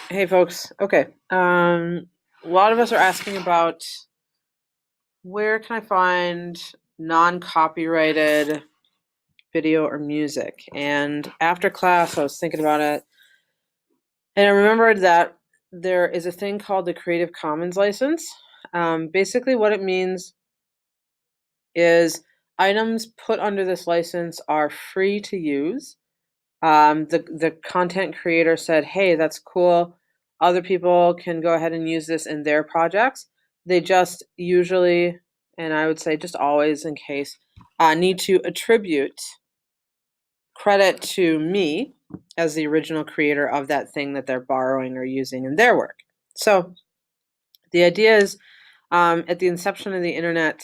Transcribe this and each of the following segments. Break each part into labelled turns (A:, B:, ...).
A: Hey folks. Okay. A lot of us are asking about where can I find non-copyrighted video or music? And after class, I was thinking about it, and I remembered that there is a thing called the Creative Commons license. Basically, what it means is items put under this license are free to use. The content creator said, "Hey, that's cool. Other people can go ahead and use this in their projects. They just usually, and I would say just always, in case, need to attribute credit to me as the original creator of that thing that they're borrowing or using in their work." So the idea is, at the inception of the internet,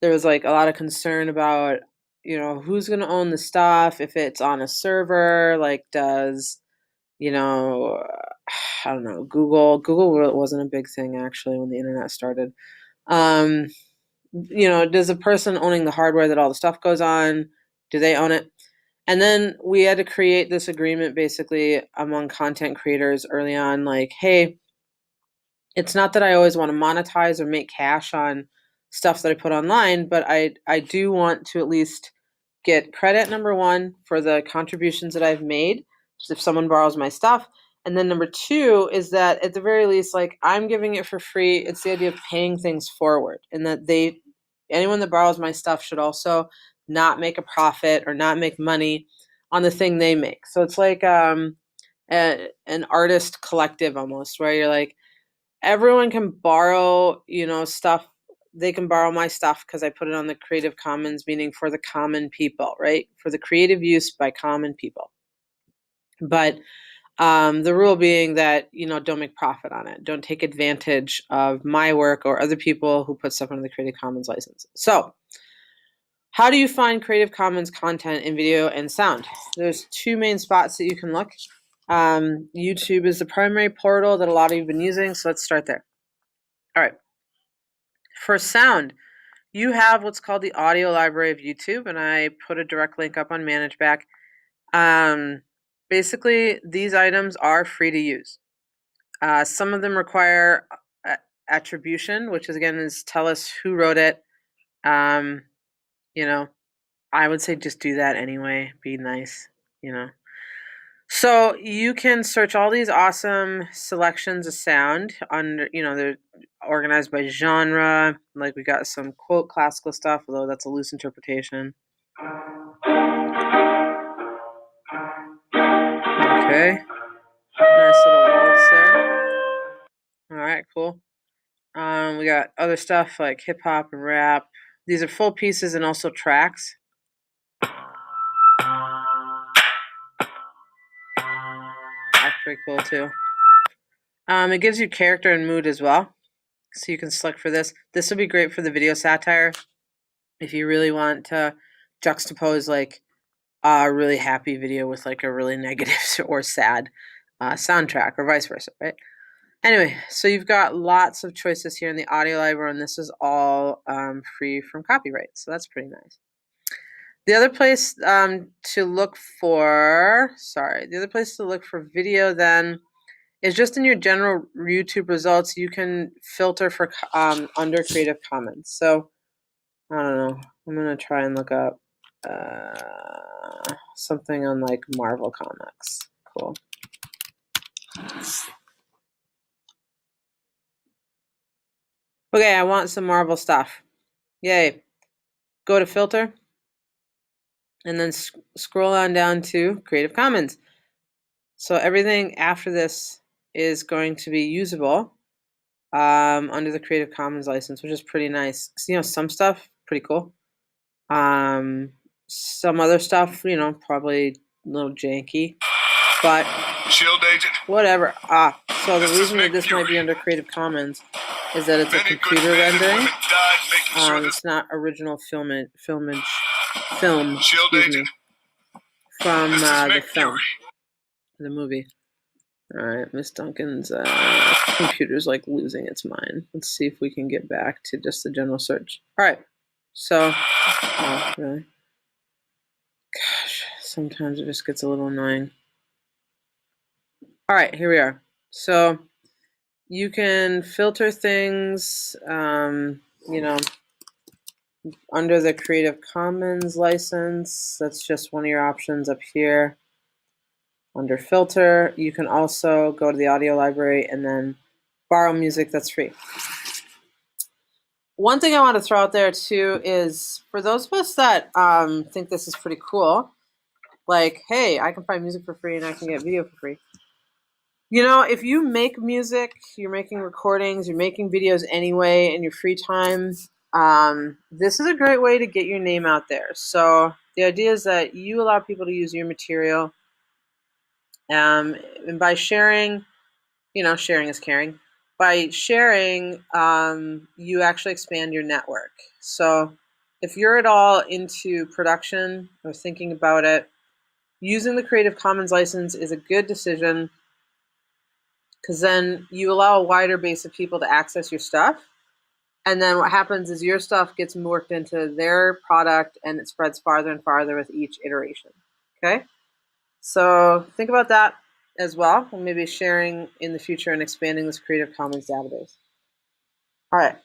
A: there was like a lot of concern about, who's going to own the stuff if it's on a server. Like, does you know, I don't know, Google wasn't a big thing actually when the internet started. Um, does the person owning the hardware that all the stuff goes on, do they own it? And then we had to create this agreement basically among content creators early on, like, hey, it's not that I always want to monetize or make cash on stuff that I put online, but I do want to at least get credit, number one, for the contributions that I've made, just if someone borrows my stuff. And then number two is that at the very least, like, I'm giving it for free. It's the idea of paying things forward, and that anyone that borrows my stuff should also not make a profit or not make money on the thing they make. So it's like an artist collective almost, where you're like, everyone can borrow, stuff. They can borrow my stuff because I put it on the Creative Commons, meaning for the common people, right? For the creative use by common people. But the rule being that, don't make profit on it. Don't take advantage of my work or other people who put stuff under the Creative Commons license. So, how do you find Creative Commons content in video and sound? There's two main spots that you can look. YouTube is the primary portal that a lot of you have been using, so let's start there. All right. For sound, you have what's called the audio library of YouTube, and I put a direct link up on ManageBack. Basically, these items are free to use. Some of them require attribution, which is, again, is tell us who wrote it. Um, you know, I would say just do that anyway. Be nice, you know. So you can search all these awesome selections of sound under, they're organized by genre. Like, we got some quote classical stuff, although that's a loose interpretation. Okay, nice little waltz there. All right, cool. We got other stuff like hip hop and rap. These are full pieces and also tracks. That's pretty cool too. It gives you character and mood as well, so you can select for this. This would be great for the video satire if you really want to juxtapose like a really happy video with like a really negative or sad soundtrack, or vice versa, right? Anyway, so you've got lots of choices here in the audio library, and this is all free from copyright, so that's pretty nice. The other place to look for, the other place to look for video then is just in your general YouTube results. You can filter for under Creative Commons. So I don't know. I'm gonna try and look up something on like Marvel Comics. Cool. Okay, I want some Marvel stuff. Yay. Go to filter and then scroll on down to Creative Commons. So everything after this is going to be usable under the Creative Commons license, which is pretty nice. So, some stuff pretty cool. Some other stuff, probably a little janky, but
B: Shield agent.
A: Whatever. So the reason that this might be under Creative Commons is that it's a computer rendering. It's not original film. Excuse me, from the film, the movie. All right, Miss Duncan's computer's like losing its mind. Let's see if we can get back to just the general search. All right, so, oh, really? Gosh, sometimes it just gets a little annoying. All right, here we are. So you can filter things, under the Creative Commons license. That's just one of your options up here. Under filter, you can also go to the audio library and then borrow music that's free. One thing I want to throw out there too is for those of us that think this is pretty cool, like, hey, I can find music for free and I can get video for free. If you make music, you're making recordings, you're making videos anyway in your free time, this is a great way to get your name out there. So the idea is that you allow people to use your material, and by sharing, sharing is caring. By sharing, you actually expand your network. So if you're at all into production or thinking about it, using the Creative Commons license is a good decision, because then you allow a wider base of people to access your stuff. And then what happens is your stuff gets worked into their product and it spreads farther and farther with each iteration. Okay? So think about that as well, and maybe sharing in the future and expanding this Creative Commons database. All right.